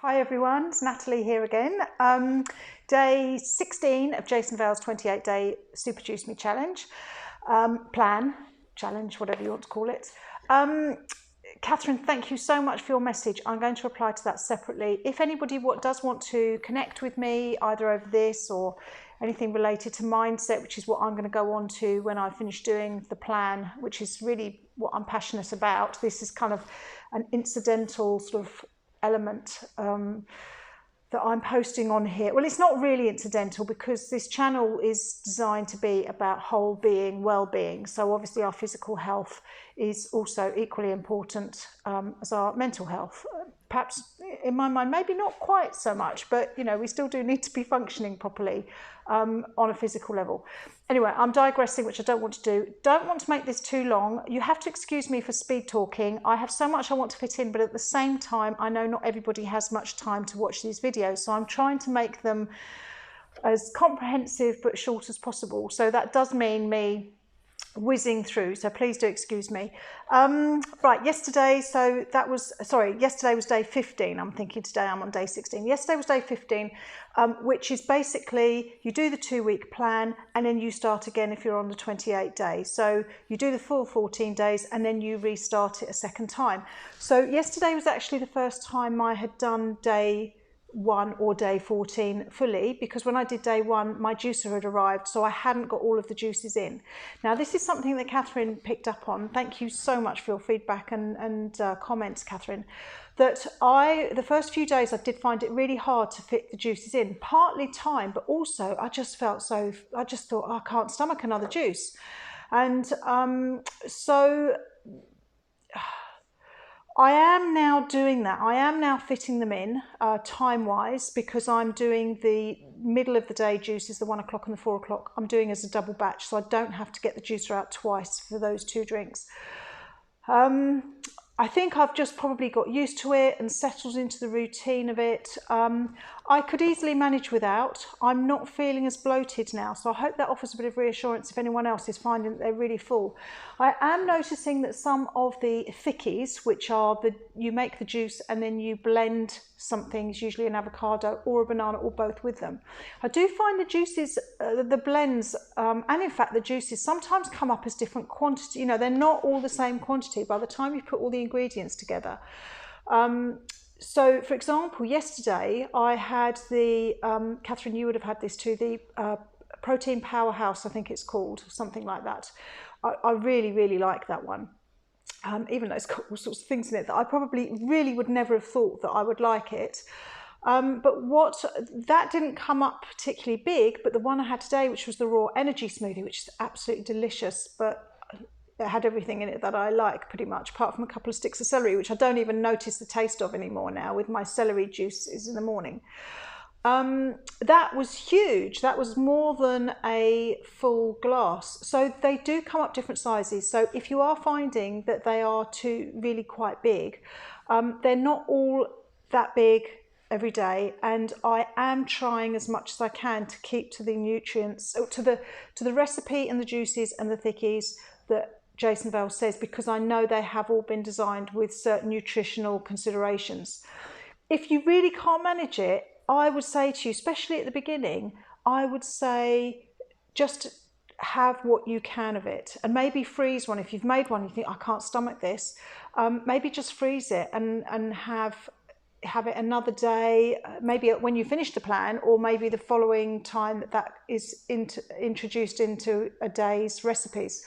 Hi everyone, it's Natalie here again. Day 16 of Jason Vale's 28-day Super Juice Me challenge, plan, challenge, whatever you want to call it. Catherine, thank you so much for your message. I'm going to reply to that separately. If anybody does want to connect with me, either over this or anything related to mindset, which is what I'm going to go on to when I finish doing the plan, which is really what I'm passionate about. This is kind of an incidental sort of element that I'm posting on here. Well, it's not really incidental because this channel is designed to be about whole being, well-being. So obviously our physical health is also equally important as our mental health. Perhaps in my mind, maybe not quite so much, but you know, we still do need to be functioning properly on a physical level. Anyway, I'm digressing, which I don't want to do. Don't want to make this too long. You have to excuse me for speed talking. I have so much I want to fit in, but at the same time, I know not everybody has much time to watch these videos. So I'm trying to make them as comprehensive but short as possible. So that does mean me whizzing through, so please do excuse me. Right, yesterday was day 15. I'm thinking today I'm on day 16. Yesterday was day 15, which is basically you do the 2-week plan and then you start again if you're on the 28 days. So you do the full 14 days and then you restart it a second time. So yesterday was actually the first time I had done day 1 or day 14 fully, because when I did day 1 my juicer had arrived, so I hadn't got all of the juices in. Now this is something that Catherine picked up on. Thank you so much for your feedback and comments, Catherine. That the first few days I did find it really hard to fit the juices in, partly time, but also I just thought, oh, I can't stomach another juice. And so I am now doing that. I am now fitting them in time-wise, because I'm doing the middle of the day juices, the 1 o'clock and the 4 o'clock. I'm doing as a double batch, so I don't have to get the juicer out twice for those 2 drinks. I think I've just probably got used to it and settled into the routine of it. I could easily manage without. I'm not feeling as bloated now, so I hope that offers a bit of reassurance if anyone else is finding that they're really full. I am noticing that some of the thickies, which are you make the juice and then you blend something, usually an avocado or a banana or both with them. I do find the juices, the blends, and in fact the juices sometimes come up as different quantity. You know, they're not all the same quantity by the time you put all the ingredients together. So for example, yesterday I had the, Catherine, you would have had this too, the protein powerhouse, I think it's called, something like that. I really, really like that one. Even though it's got all sorts of things in it that I probably really would never have thought that I would like it. But that didn't come up particularly big, but the one I had today, which was the raw energy smoothie, which is absolutely delicious, but it had everything in it that I like pretty much, apart from a couple of sticks of celery, which I don't even notice the taste of anymore now with my celery juices in the morning. That was huge. That was more than a full glass. So they do come up different sizes. So if you are finding that they are really quite big, they're not all that big every day, and I am trying as much as I can to keep to the nutrients, to the recipe and the juices and the thickies that Jason Vale says, because I know they have all been designed with certain nutritional considerations. If you really can't manage it, I would say to you, especially at the beginning, I would say just have what you can of it, and maybe freeze one. If you've made one, you think I can't stomach this, maybe just freeze it and have it another day, maybe when you finish the plan, or maybe the following time that is introduced into a day's recipes.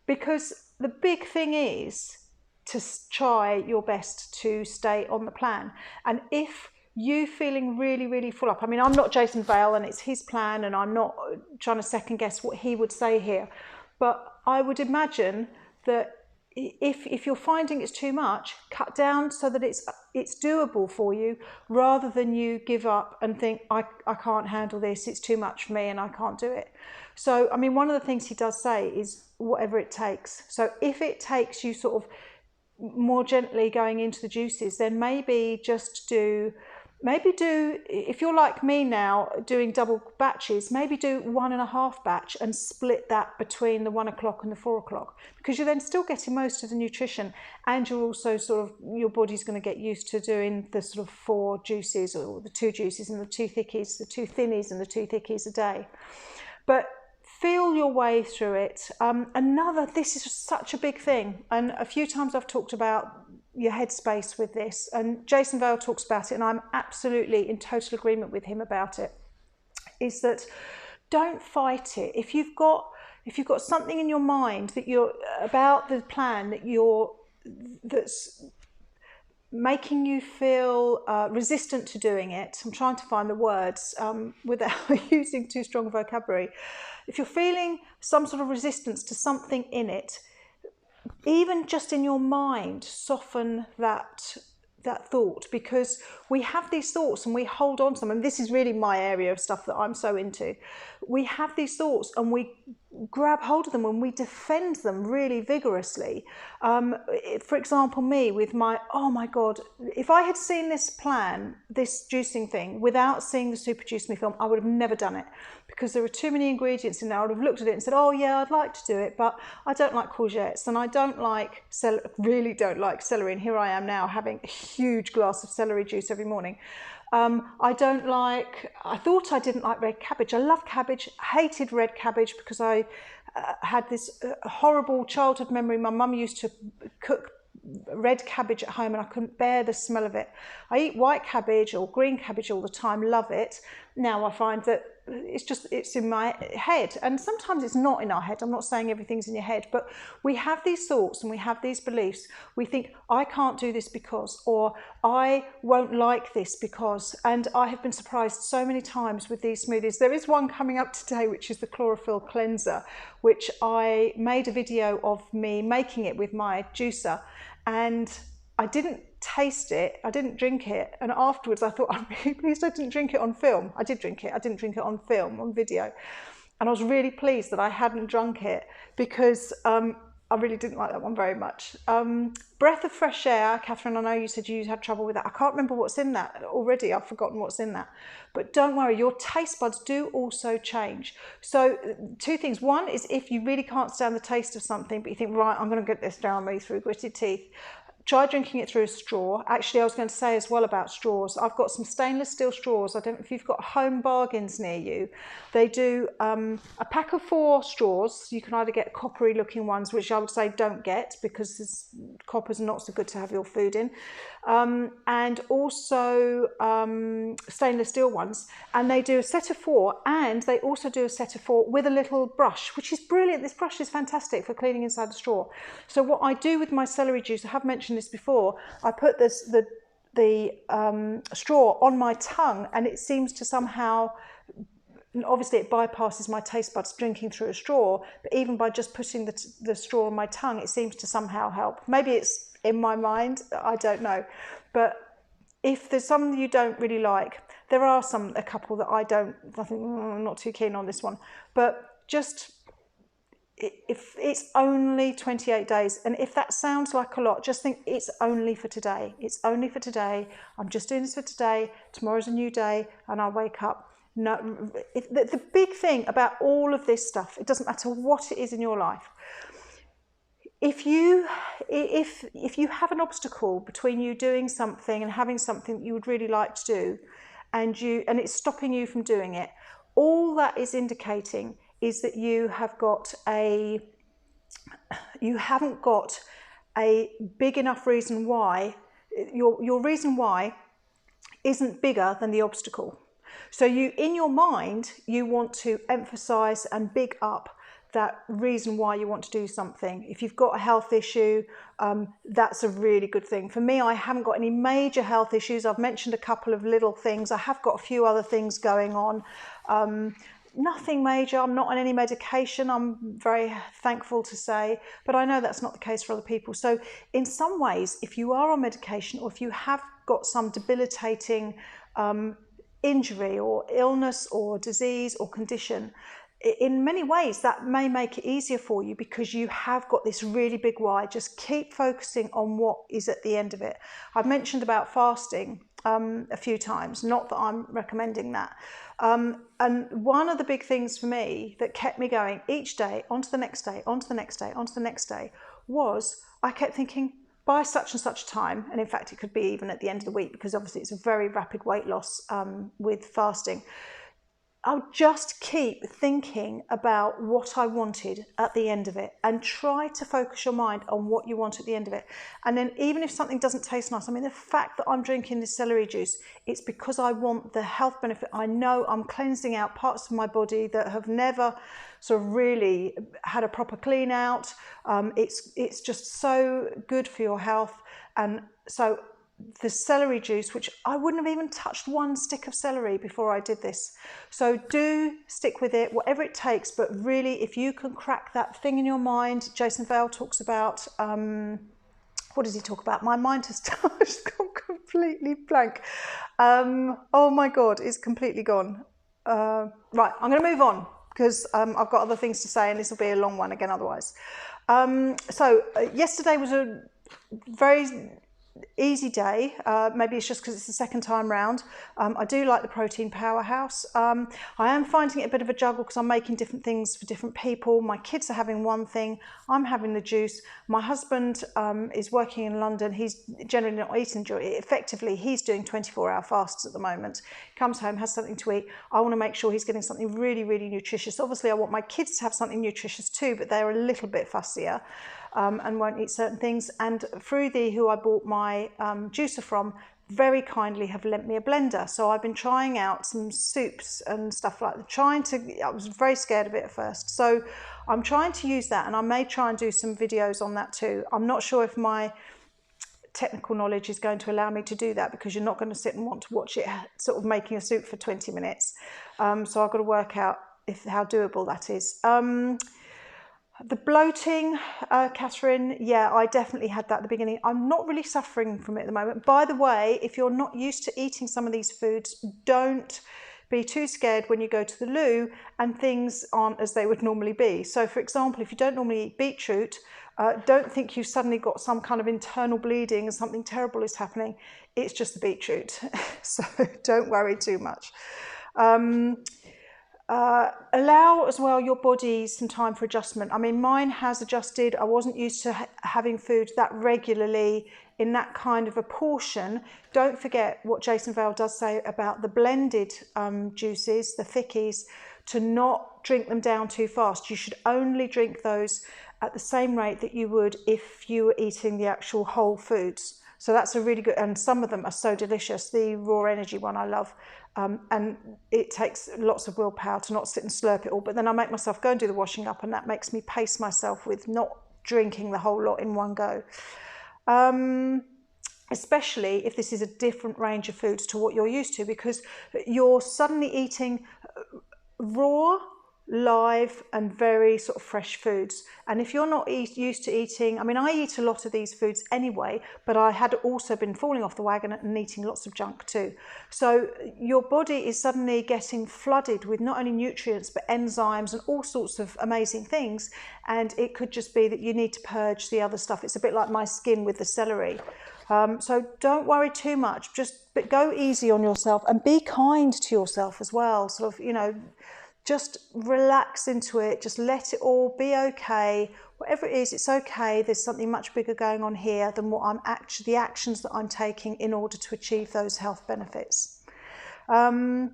Because the big thing is to try your best to stay on the plan. And if you feeling really, really full up, I mean, I'm not Jason Vale and it's his plan, and I'm not trying to second guess what he would say here, but I would imagine that if you're finding it's too much, cut down so that it's doable for you, rather than you give up and think, I can't handle this, it's too much for me and I can't do it. So, I mean, one of the things he does say is whatever it takes. So if it takes you sort of more gently going into the juices, then maybe just do maybe do, if you're like me now, doing double batches, maybe do 1.5 batch and split that between the 1 o'clock and the 4 o'clock, because you're then still getting most of the nutrition, and you're also sort of, your body's going to get used to doing the sort of 4 juices, or the 2 juices and the 2 thickies, the 2 thinnies and the 2 thickies a day. But feel your way through it. This is such a big thing, and a few times I've talked about your headspace with this, and Jason Vale talks about it, and I'm absolutely in total agreement with him about it, is that don't fight it. If you've got something in your mind that you're about the plan that's making you feel resistant to doing it, I'm trying to find the words without using too strong vocabulary. If you're feeling some sort of resistance to something in it, even just in your mind, soften that thought, because we have these thoughts and we hold on to them, and this is really my area of stuff that I'm so into. We have these thoughts and we grab hold of them and we defend them really vigorously. For example, me with my, oh my God, if I had seen this plan, this juicing thing, without seeing the Super Juice Me film, I would have never done it, because there were too many ingredients in there. I would have looked at it and said, oh yeah, I'd like to do it, but I don't like courgettes, and I really don't like celery, and here I am now having a huge glass of celery juice every morning. I thought I didn't like red cabbage. I love cabbage, hated red cabbage, because I had this horrible childhood memory. My mum used to cook red cabbage at home and I couldn't bear the smell of it. I eat white cabbage or green cabbage all the time, love it. Now I find that it's in my head, and sometimes it's not in our head. I'm not saying everything's in your head, but we have these thoughts and we have these beliefs. We think, I can't do this because, or I won't like this because, and I have been surprised so many times with these smoothies. There is one coming up today, which is the chlorophyll cleanser, which I made a video of me making it with my juicer, and I didn't taste it, I didn't drink it, and afterwards I thought, I'm really pleased I didn't drink it on film. I did drink it, I didn't drink it on film, on video, and I was really pleased that I hadn't drunk it, because I really didn't like that one very much. Breath of fresh air, Catherine, I know you said you had trouble with that. I can't remember what's in that already, I've forgotten what's in that. But don't worry, your taste buds do also change. So 2 things. One is, if you really can't stand the taste of something, but you think, right, I'm going to get this down me through gritted teeth, try drinking it through a straw. Actually, I was going to say as well about straws, I've got some stainless steel straws. I don't know if you've got Home Bargains near you. They do a pack of 4 straws. You can either get coppery looking ones, which I would say don't get, because copper's not so good to have your food in, and also stainless steel ones. And they do a set of 4, and they also do a set of 4 with a little brush, which is brilliant. This brush is fantastic for cleaning inside the straw. So what I do with my celery juice, I have mentioned this before, I put the straw on my tongue, and it seems to somehow, obviously it bypasses my taste buds drinking through a straw, but even by just putting the straw on my tongue, it seems to somehow help. Maybe it's in my mind, I don't know. But if there's some you don't really like, there are a couple that I think, I'm not too keen on this one, but just, if it's only 28 days, and if that sounds like a lot, just think it's only for today. It's only for today. I'm just doing this for today. Tomorrow's a new day, and I'll wake up. No, the big thing about all of this stuff, it doesn't matter what it is in your life. If you have an obstacle between you doing something and having something you would really like to do, and it's stopping you from doing it, all that is indicating is that you haven't got a big enough reason why. Your reason why isn't bigger than the obstacle. So in your mind, you want to emphasize and big up that reason why you want to do something. If you've got a health issue, that's a really good thing. For me, I haven't got any major health issues. I've mentioned a couple of little things. I have got a few other things going on. Nothing major. I'm not on any medication, I'm very thankful to say, but I know that's not the case for other people. So in some ways, if you are on medication, or if you have got some debilitating injury or illness or disease or condition, in many ways that may make it easier for you, because you have got this really big why. Just keep focusing on what is at the end of it. I've mentioned about fasting a few times. Not that I'm recommending that. And one of the big things for me that kept me going each day, onto the next day, onto the next day, onto the next day, was I kept thinking, by such and such time, and in fact it could be even at the end of the week, because obviously it's a very rapid weight loss with fasting, I'll just keep thinking about what I wanted at the end of it, and try to focus your mind on what you want at the end of it. And then even if something doesn't taste nice, I mean, the fact that I'm drinking this celery juice, it's because I want the health benefit. I know I'm cleansing out parts of my body that have never sort of really had a proper clean out. It's just so good for your health. And so the celery juice, which I wouldn't have even touched one stick of celery before I did this. So do stick with it, whatever it takes. But really, if you can crack that thing in your mind, Jason Vale talks about, what does he talk about? My mind has just gone completely blank. Oh my God, it's completely gone. Right, I'm going to move on because I've got other things to say, and this will be a long one again otherwise. Yesterday was a very easy day. Maybe it's just because it's the second time round. I do like the protein powerhouse. I am finding it a bit of a juggle because I'm making different things for different people. My kids are having one thing, I'm having the juice. My husband is working in London. He's generally not eating effectively. He's doing 24-hour fasts at the moment. Comes home, has something to eat. I want to make sure he's getting something really, really nutritious. Obviously I want my kids to have something nutritious too, but they're a little bit fussier. And won't eat certain things. And Fruity, who I bought my juicer from, very kindly have lent me a blender. So I've been trying out some soups and stuff like that. I was very scared of it at first. So I'm trying to use that, and I may try and do some videos on that too. I'm not sure if my technical knowledge is going to allow me to do that, because you're not going to sit and want to watch it sort of making a soup for 20 minutes. So I've got to work out how doable that is. The bloating, Catherine, yeah, I definitely had that at the beginning. I'm not really suffering from it at the moment. By the way, if you're not used to eating some of these foods, don't be too scared when you go to the loo and things aren't as they would normally be. So for example, if you don't normally eat beetroot, don't think you've suddenly got some kind of internal bleeding and something terrible is happening. It's just the beetroot. So don't worry too much. Allow as well your body some time for adjustment. I mean, mine has adjusted. I wasn't used to having food that regularly in that kind of a portion. Don't forget what Jason Vale does say about the blended juices, the thickies, to not drink them down too fast. You should only drink those at the same rate that you would if you were eating the actual whole foods. So that's a really good, and some of them are so delicious. The raw energy one I love. And it takes lots of willpower to not sit and slurp it all. But then I make myself go and do the washing up, and that makes me pace myself with not drinking the whole lot in one go. Especially if this is a different range of foods to what you're used to, because you're suddenly eating raw, live and very sort of fresh foods. And if you're not used to eating, I mean, I eat a lot of these foods anyway, but I had also been falling off the wagon and eating lots of junk too. So your body is suddenly getting flooded with not only nutrients, but enzymes and all sorts of amazing things. And it could just be that you need to purge the other stuff. It's a bit like my skin with the celery. So don't worry too much, but go easy on yourself and be kind to yourself as well. Sort of, you know, just relax into it, just let it all be okay. Whatever it is, it's okay. There's something much bigger going on here than what I'm actually, the actions that I'm taking in order to achieve those health benefits. I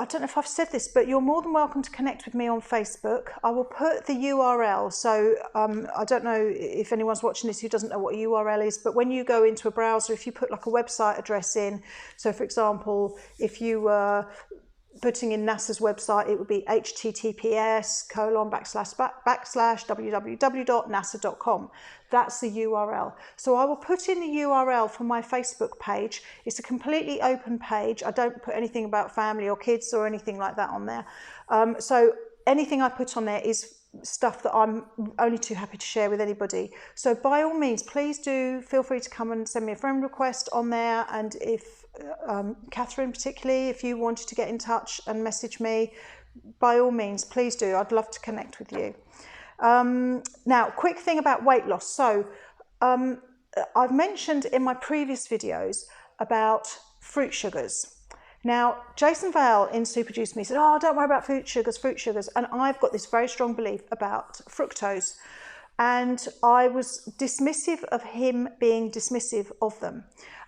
don't know if I've said this, but you're more than welcome to connect with me on Facebook. I will put the URL. So I don't know if anyone's watching this who doesn't know what a URL is, but when you go into a browser, if you put like a website address in, so for example, if you were putting in NASA's website, it would be https://www.nasa.com. That's the URL. So I will put in the URL for my Facebook page. It's a completely open page. I don't put anything about family or kids or anything like that on there. So anything I put on there is stuff that I'm only too happy to share with anybody. So by all means, please do feel free to come and send me a friend request on there. And if Catherine particularly, if you wanted to get in touch and message me, by all means, please do. I'd love to connect with you. Now, quick thing about weight loss. So I've mentioned in my previous videos about fruit sugars. Now, Jason Vale in Superjuice Me said, oh, don't worry about fruit sugars. And I've got this very strong belief about fructose. And I was dismissive of him being dismissive of them.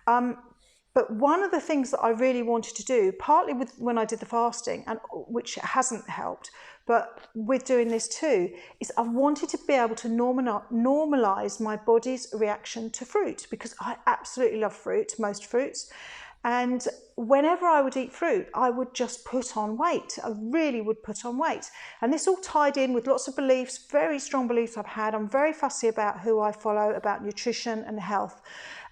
But one of the things that I really wanted to do, partly with when I did the fasting, and which hasn't helped, but with doing this too, is I wanted to be able to normalize my body's reaction to fruit, because I absolutely love fruit, most fruits. And whenever I would eat fruit, I would just put on weight. I really would put on weight. And this all tied in with lots of beliefs, very strong beliefs I've had. I'm very fussy about who I follow, about nutrition and health.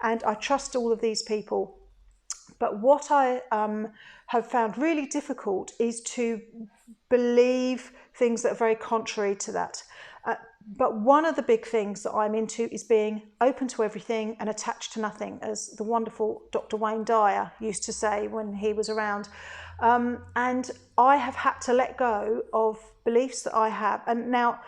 And I trust all of these people. But what I have found really difficult is to believe things that are very contrary to that. But one of the big things that I'm into is being open to everything and attached to nothing, as the wonderful Dr. Wayne Dyer used to say when he was around. And I have had to let go of beliefs that I have. And now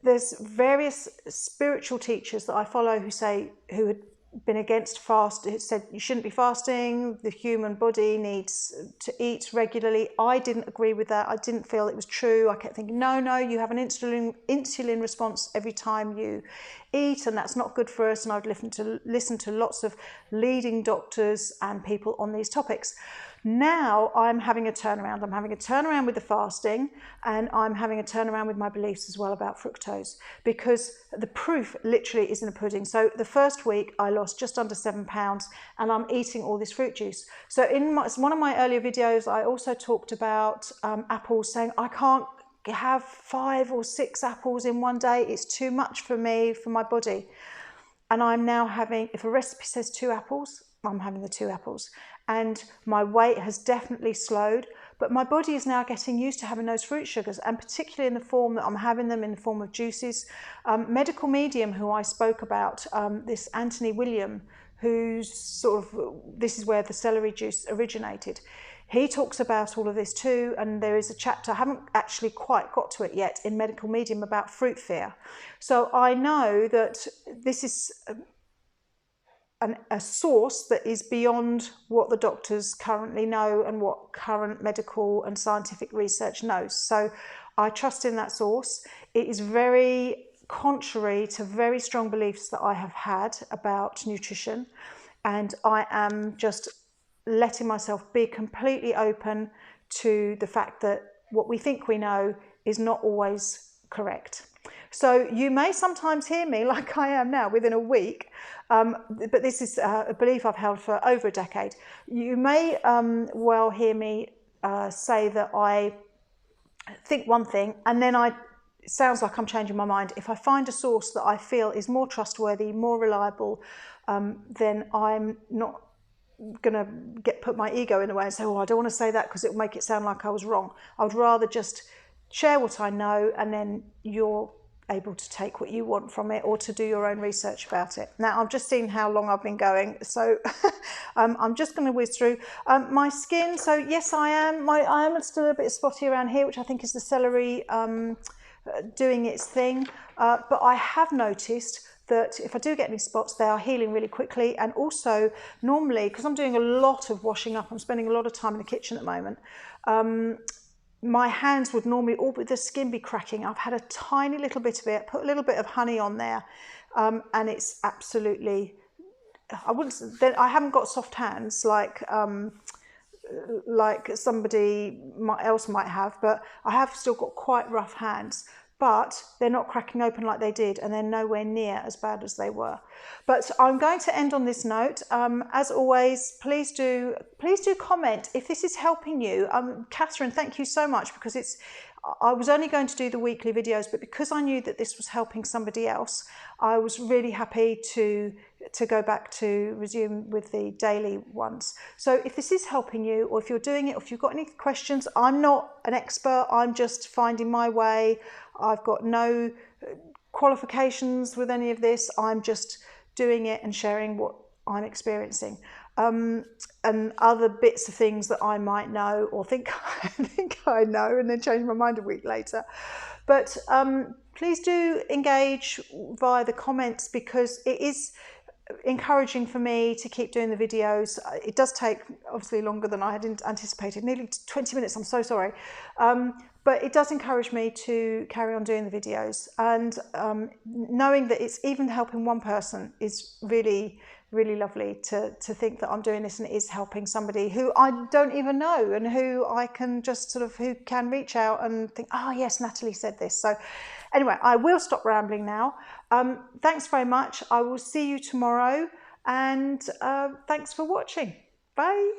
there's various spiritual teachers that I follow who had been against fast, it said you shouldn't be fasting, the human body needs to eat regularly. I didn't agree with that. I didn't feel it was true. I kept thinking, no, you have an insulin response every time you eat, and that's not good for us. And I'd listen to lots of leading doctors and people on these topics. Now I'm having a turnaround. I'm having a turnaround with the fasting, and I'm having a turnaround with my beliefs as well about fructose, because the proof literally is in the pudding. So the first week I lost just under 7 pounds, and I'm eating all this fruit juice. So in one of my earlier videos, I also talked about apples, saying I can't have 5 or 6 apples in one day. It's too much for me, for my body. And I'm now having, if a recipe says 2 apples, I'm having the 2 apples. And my weight has definitely slowed, but my body is now getting used to having those fruit sugars, and particularly in the form that I'm having them, in the form of juices. Medical medium who I spoke about, this Anthony William, who's sort of, this is where the celery juice originated. He talks about all of this too, and there is a chapter, I haven't actually quite got to it yet, in Medical Medium about fruit fear. So I know that this is a source that is beyond what the doctors currently know and what current medical and scientific research knows. So I trust in that source. It is very contrary to very strong beliefs that I have had about nutrition, and I am just letting myself be completely open to the fact that what we think we know is not always correct. So you may sometimes hear me like I am now within a week, but this is a belief I've held for over a decade. You may well hear me say that I think one thing, and then it sounds like I'm changing my mind. If I find a source that I feel is more trustworthy, more reliable, then I'm not going to put my ego in the way and say, oh, I don't want to say that because it will make it sound like I was wrong. I would rather just share what I know, and then you're able to take what you want from it, or to do your own research about it. Now, I've just seen how long I've been going, so I'm just going to whiz through. My skin, so yes, I am still a bit spotty around here, which I think is the celery doing its thing, but I have noticed that if I do get any spots, they are healing really quickly. And also, normally, because I'm doing a lot of washing up, I'm spending a lot of time in the kitchen at the moment, my hands would normally, all but the skin, be cracking. I've had a tiny little bit of it, put a little bit of honey on there, and it's absolutely, I haven't got soft hands like somebody else might have, but I have still got quite rough hands. But they're not cracking open like they did, and they're nowhere near as bad as they were. But I'm going to end on this note. As always, please do comment if this is helping you. Catherine, thank you so much, because I was only going to do the weekly videos, but because I knew that this was helping somebody else, I was really happy to go back to resume with the daily ones. So if this is helping you, or if you're doing it, or if you've got any questions, I'm not an expert, I'm just finding my way. I've got no qualifications with any of this. I'm just doing it and sharing what I'm experiencing. And other bits of things that I might know or think I know, and then change my mind a week later. But please do engage via the comments, because it is encouraging for me to keep doing the videos. It does take obviously longer than I had anticipated, nearly 20 minutes, I'm so sorry. But it does encourage me to carry on doing the videos, and knowing that it's even helping one person is really, really lovely to think that I'm doing this and it is helping somebody who I don't even know, and who I can just sort of, who can reach out and think, oh yes, Natalie said this. So anyway, I will stop rambling now. Thanks very much. I will see you tomorrow, and thanks for watching. Bye.